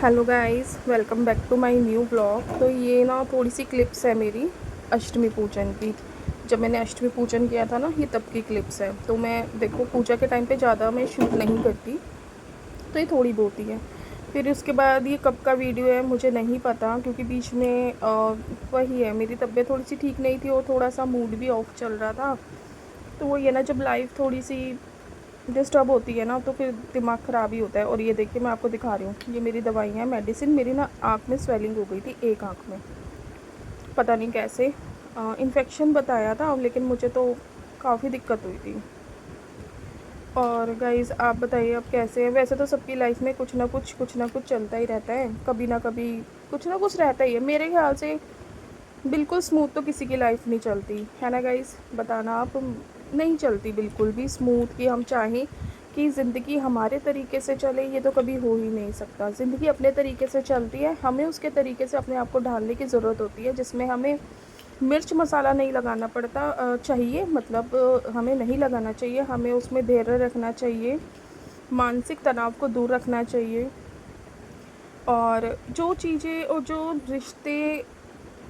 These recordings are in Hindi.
Hello guys, welcome back to my new blog. तो ये ना थोड़ी सी क्लिप्स है मेरी अष्टमी पूजन की। जब मैंने अष्टमी पूजन किया था ना, ये तब की क्लिप्स है। तो मैं देखो पूजा के टाइम पे ज़्यादा मैं शूट नहीं करती, तो ये थोड़ी बहुत ही है। फिर उसके बाद ये कब का वीडियो है मुझे नहीं पता, क्योंकि बीच में वही है, मेरी तबीयत थोड़ी सी ठीक नहीं थी और थोड़ा सा मूड भी ऑफ चल रहा था। तो वो ये ना, जब लाइफ थोड़ी सी डिस्टर्ब होती है ना, तो फिर दिमाग ख़राब ही होता है। और ये देखिए, मैं आपको दिखा रही हूँ, ये मेरी दवाइयाँ हैं, मेडिसिन। मेरी ना आँख में स्वेलिंग हो गई थी, एक आँख में, पता नहीं कैसे। इन्फेक्शन बताया था, लेकिन मुझे तो काफ़ी दिक्कत हुई थी। और गाइज़ आप बताइए अब कैसे है। वैसे तो सबकी लाइफ में कुछ ना कुछ चलता ही रहता है, कभी ना कभी कुछ ना कुछ रहता ही है। मेरे ख्याल से बिल्कुल स्मूथ तो किसी की लाइफ नहीं चलती है ना गाइज़, बताना आप। नहीं चलती बिल्कुल भी स्मूथ कि हम चाहें कि ज़िंदगी हमारे तरीके से चले, ये तो कभी हो ही नहीं सकता। ज़िंदगी अपने तरीके से चलती है, हमें उसके तरीके से अपने आप को ढालने की ज़रूरत होती है, जिसमें हमें मिर्च मसाला नहीं लगाना पड़ता चाहिए, मतलब हमें नहीं लगाना चाहिए। हमें उसमें धैर्य रखना चाहिए, मानसिक तनाव को दूर रखना चाहिए। और जो चीज़ें और जो रिश्ते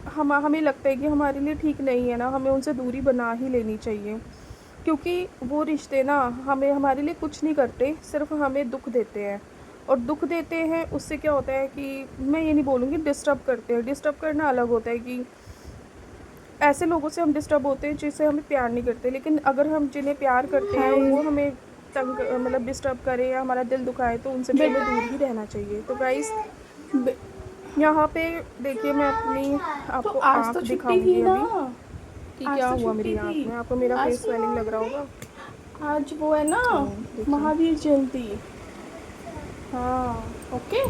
हमें लगता है कि हमारे लिए ठीक नहीं है ना, हमें उनसे दूरी बना ही लेनी चाहिए। क्योंकि वो रिश्ते ना हमें हमारे लिए कुछ नहीं करते, सिर्फ हमें दुख देते हैं। और दुख देते हैं, उससे क्या होता है कि मैं ये नहीं बोलूँगी डिस्टर्ब करते हैं। डिस्टर्ब करना अलग होता है कि ऐसे लोगों से हम डिस्टर्ब होते हैं जिससे हमें प्यार नहीं करते। लेकिन अगर हम जिन्हें प्यार करते हैं और हाय। वो हमें तंग मतलब डिस्टर्ब करें या हमारा दिल दुखाए, तो उनसे भी हमें बेटा। दूर ही रहना चाहिए। तो गाइस बे, यहाँ पे देखिए, मैं अपनी तो आपको आज तो आँख छुट्टी थी दिखाऊंगी ना। अभी कि आज क्या तो हुआ छुट्टी मेरी थी। आँख में। आपको मेरा आज फेस तो स्वेलिंग लग रहा होगा। आज वो है ना, तो देखिए, महावीर जयंती। हाँ, ओके।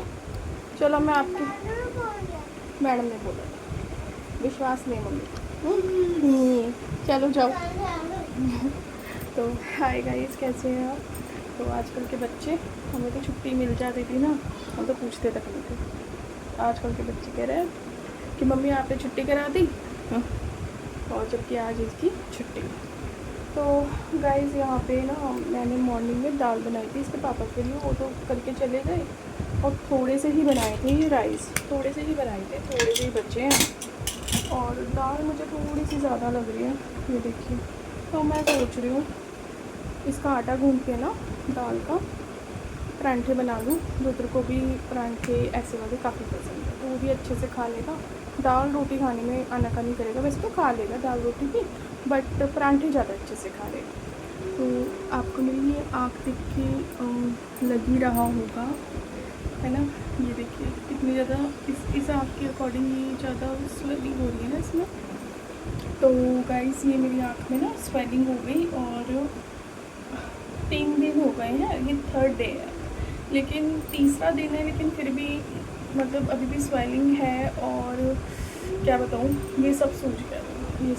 चलो मैं आपकी मैडम ने बोला था, विश्वास नहीं मम्मी को। चलो जाओ। तो हाय गाइस, कैसे हैं आप। तो आजकल के बच्चे, हमें तो छुट्टी मिल जाती थी ना, हम तो पूछते तक नहीं थे। आजकल के बच्चे कह रहे हैं कि मम्मी आपने छुट्टी करा दी। हाँ, और जबकि आज इसकी छुट्टी। तो गाइस यहाँ पे ना, मैंने मॉर्निंग में दाल बनाई थी इसके पापा के लिए, वो तो करके चले गए। और थोड़े से ही बनाए थे ये राइस, थोड़े से ही बनाए थे, थोड़े से ही बचे हैं। और दाल मुझे थोड़ी सी ज़्यादा लग रही है, ये देखिए। तो मैं सोच रही हूँ इसका आटा गूँध के ना, दाल का परांठे बना लूँ। रुद्र को भी परांठे ऐसे वाले काफ़ी पसंद है, तो वो भी अच्छे से खा लेगा। दाल रोटी खाने में आनाकानी करेगा, वैसे तो खा लेगा दाल रोटी भी, बट परांठे ज़्यादा अच्छे से खा लेगा। तो आपको मेरी ये आँख देख के लग ही रहा होगा, है ना। ये देखिए कितनी ज़्यादा इस आँख के अकॉर्डिंग ये ज़्यादा स्वेलिंग हो रही है ना इसमें। तो गाइस ये मेरी आँख में ना स्वेलिंग हो गई, और 3 दिन हो गए हैं, ये थर्ड डे है, लेकिन तीसरा दिन है, लेकिन फिर भी मतलब अभी भी स्वेलिंग है। और क्या बताऊँ, ये सब सूज गया था, ये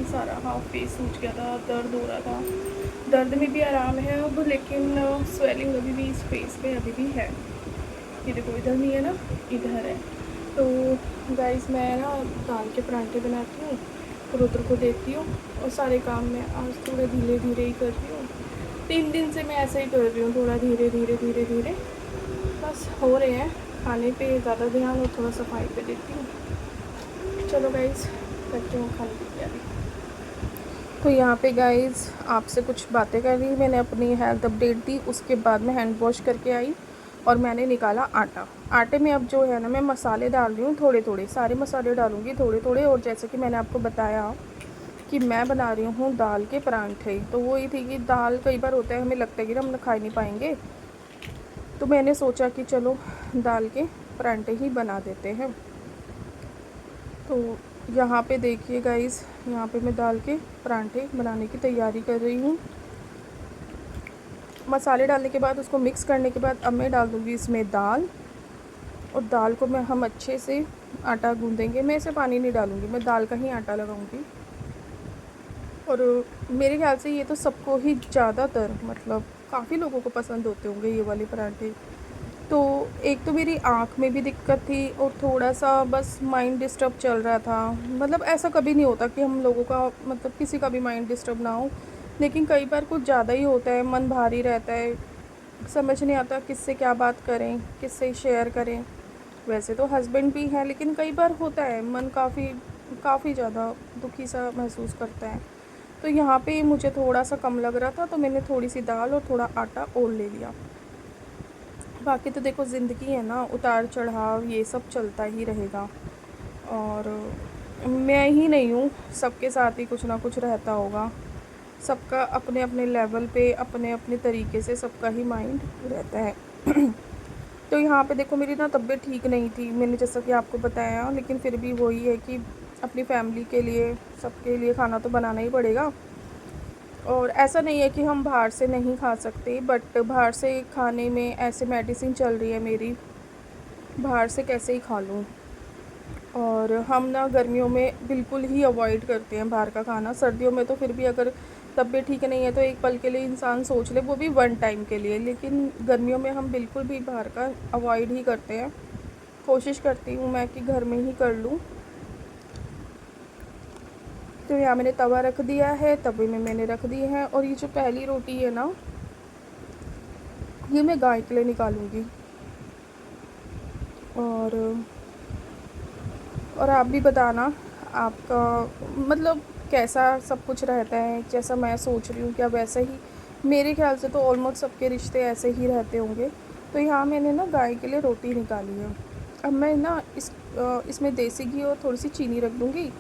सारा हाफ फेस सूज गया था, दर्द हो रहा था। दर्द में भी आराम है अब, लेकिन स्वेलिंग अभी भी इस फेस पे अभी भी है। ये देखो, इधर नहीं है ना, इधर है। तो गाइस मैं ना दाल के परांठे बनाती हूँ, रुद्र को देती हूँ, और सारे काम मैं आज थोड़े धीरे धीरे ही कर रही हूँ। 3 दिन से मैं ऐसे ही कर रही हूँ, थोड़ा धीरे धीरे धीरे धीरे बस हो रहे हैं। खाने पे ज़्यादा ध्यान और थोड़ा सफाई पे देती हूँ। चलो गाइस, करती हूँ खाने की तैयारी। तो यहाँ पे गाइस आपसे कुछ बातें कर रही, मैंने अपनी हेल्थ अपडेट दी, उसके बाद मैं हैंड वॉश करके आई और मैंने निकाला आटा। आटे में अब जो है ना, मैं मसाले डाल रही हूँ थोड़े थोड़े, सारे मसाले डालूँगी थोड़े थोड़े। और जैसे कि मैंने आपको बताया कि मैं बना रही हूँ दाल के परांठे, तो वो ये थी कि दाल कई बार होता है हमें लगता है कि हम खा नहीं पाएंगे, तो मैंने सोचा कि चलो दाल के परांठे ही बना देते हैं। तो यहाँ पे देखिए गाइस, यहाँ पे मैं दाल के परांठे बनाने की तैयारी कर रही हूँ। मसाले डालने के बाद, उसको मिक्स करने के बाद, अब मैं डाल दूँगी इसमें दाल। और दाल को हम अच्छे से आटा गूँधेंगे। मैं इसे पानी नहीं डालूँगी, मैं दाल का ही आटा लगाऊँगी। और मेरे ख्याल से ये तो सबको ही ज़्यादातर, मतलब काफ़ी लोगों को पसंद होते होंगे ये वाले पराठे। तो एक तो मेरी आँख में भी दिक्कत थी, और थोड़ा-सा बस माइंड डिस्टर्ब चल रहा था। मतलब ऐसा कभी नहीं होता कि हम लोगों का, मतलब किसी का भी माइंड डिस्टर्ब ना हो, लेकिन कई बार कुछ ज़्यादा ही होता है, मन भारी रहता है। समझ नहीं आता किससे क्या बात करें, किससे शेयर करें। वैसे तो हस्बैंड भी हैं, लेकिन कई बार होता है मन काफ़ी ज़्यादा दुखी सा महसूस करता है। तो यहाँ पे मुझे थोड़ा सा कम लग रहा था, तो मैंने थोड़ी सी दाल और थोड़ा आटा और ले लिया। बाकी तो देखो ज़िंदगी है ना, उतार चढ़ाव ये सब चलता ही रहेगा। और मैं ही नहीं हूँ, सबके साथ ही कुछ ना कुछ रहता होगा। सबका अपने अपने लेवल पे, अपने अपने तरीके से सबका ही माइंड रहता है। तो यहाँ पे देखो मेरी ना तबीयत ठीक नहीं थी, मैंने जैसा कि आपको बताया, लेकिन फिर भी वही है कि अपनी फैमिली के लिए, सबके लिए खाना तो बनाना ही पड़ेगा। और ऐसा नहीं है कि हम बाहर से नहीं खा सकते, बट बाहर से खाने में ऐसे मेडिसिन चल रही है मेरी, बाहर से कैसे ही खा लूँ। और हम ना गर्मियों में बिल्कुल ही अवॉइड करते हैं बाहर का खाना। सर्दियों में तो फिर भी अगर तबीयत ठीक नहीं है तो एक पल के लिए इंसान सोच ले, वो भी वन टाइम के लिए, लेकिन गर्मियों में हम बिल्कुल भी बाहर का अवॉइड ही करते हैं। कोशिश करती हूँ मैं कि घर में ही कर लूँ। तो यहाँ मैंने तवा रख दिया है, तवे में मैंने रख दी है। और ये जो पहली रोटी है ना, ये मैं गाय के लिए निकालूंगी। और आप भी बताना आपका मतलब कैसा सब कुछ रहता है। जैसा मैं सोच रही हूँ क्या वैसा ही, मेरे ख्याल से तो ऑलमोस्ट सबके रिश्ते ऐसे ही रहते होंगे। तो यहाँ मैंने ना गाय के लिए रोटी निकाली है। अब मैं ना इसमें देसी घी और थोड़ी सी चीनी रख दूँगी।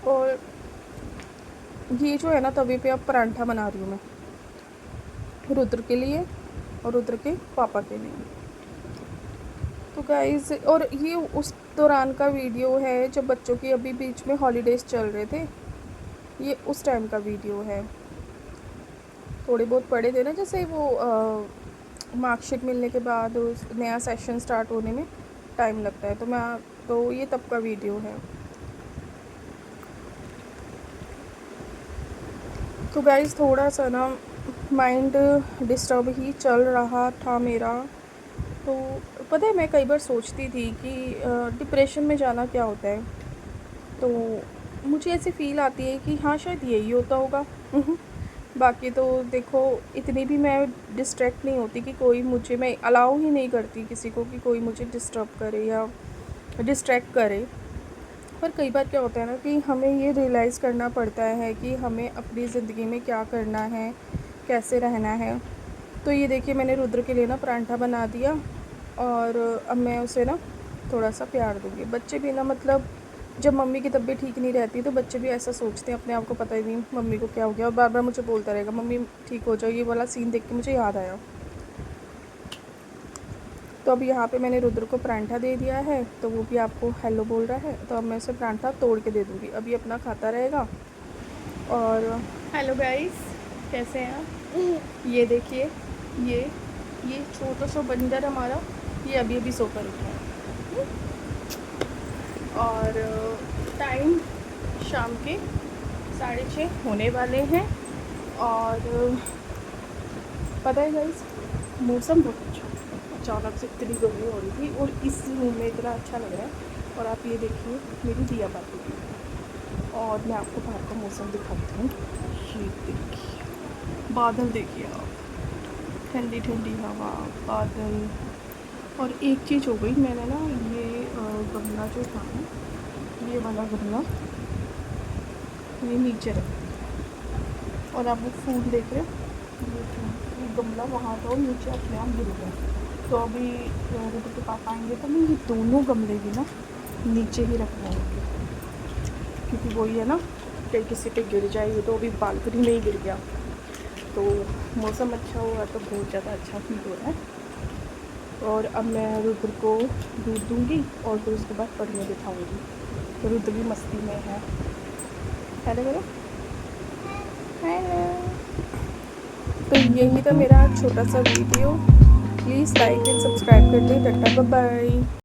और ये जो है ना तवे पे अब परांठा बना रही हूँ मैं, रुद्र के लिए और रुद्र के पापा के लिए। तो गाइज़, और ये उस दौरान का वीडियो है जब बच्चों की अभी बीच में हॉलीडेज़ चल रहे थे, ये उस टाइम का वीडियो है। थोड़े बहुत पढ़े थे ना, जैसे वो मार्कशीट मिलने के बाद नया सेशन स्टार्ट होने में टाइम लगता है, तो ये तब का वीडियो है। तो गाइज़ थोड़ा सा ना माइंड डिस्टर्ब ही चल रहा था मेरा। तो पता है मैं कई बार सोचती थी कि डिप्रेशन में जाना क्या होता है। तो मुझे ऐसी फ़ील आती है कि हाँ शायद यही होता होगा। बाकी तो देखो इतनी भी मैं डिस्ट्रैक्ट नहीं होती कि कोई मुझे, मैं अलाउ ही नहीं करती किसी को कि कोई मुझे डिस्टर्ब करे या डिस्ट्रैक्ट करे। पर कई बार क्या होता है ना कि हमें ये रियलाइज़ करना पड़ता है कि हमें अपनी ज़िंदगी में क्या करना है, कैसे रहना है। तो ये देखिए मैंने रुद्र के लिए ना परांठा बना दिया। और अब मैं उसे ना थोड़ा सा प्यार दूँगी। बच्चे भी ना मतलब जब मम्मी की तबीयत ठीक नहीं रहती तो बच्चे भी ऐसा सोचते हैं, अपने आप को पता ही नहीं मम्मी को क्या हो गया, और बार बार मुझे बोलता रहेगा मम्मी ठीक हो जाओ। ये वाला सीन देख के मुझे याद आया। तो अब यहाँ पे मैंने रुद्र को परांठा दे दिया है, तो वो भी आपको हेलो बोल रहा है। तो अब मैं उसे परांठा तोड़ के दे दूँगी, अभी अपना खाता रहेगा। और हेलो गाइस, कैसे हैं आप? ये देखिए, ये छोटा सा बंदर हमारा, ये अभी अभी सोकर उठा है। और टाइम शाम के 6:30 होने वाले हैं। और पता है गाइस, मौसम बहुत अच्छा है। अचानक से इतनी गर्मी हो रही थी और इस रूम में इतना अच्छा लग रहा है। और आप ये देखिए मेरी दिया बाती की, और मैं आपको बाहर का मौसम दिखाती हूँ। ये देखिए बादल, देखिए आप, ठंडी ठंडी हवा, बादल। और एक चीज़ हो गई, मैंने ना ये गमला जो था ना, ये वाला गमला ये नीचे रख दिया। और आप वो फूल देख रहे हो, ये गमला वहाँ था और नीचे अपने आप गिर गया। तो अभी रुद्र के पापा आएंगे तो मैं ये दोनों गमले भी ना नीचे ही रखने होंगे, क्योंकि वही है ना कहीं किसी पे गिर जाए। ये तो अभी बालकनी में ही गिर गया। तो मौसम अच्छा हुआ तो बहुत ज़्यादा अच्छा फील हो रहा है। और अब मैं रुद्र को दूध दूँगी और फिर उसके बाद पढ़ने बिठाऊँगी। तो रुद्र भी मस्ती में है। हेलो करो, हेलो। तो यही था मेरा छोटा सा video. Please like and subscribe कर दें। Tata bye bye.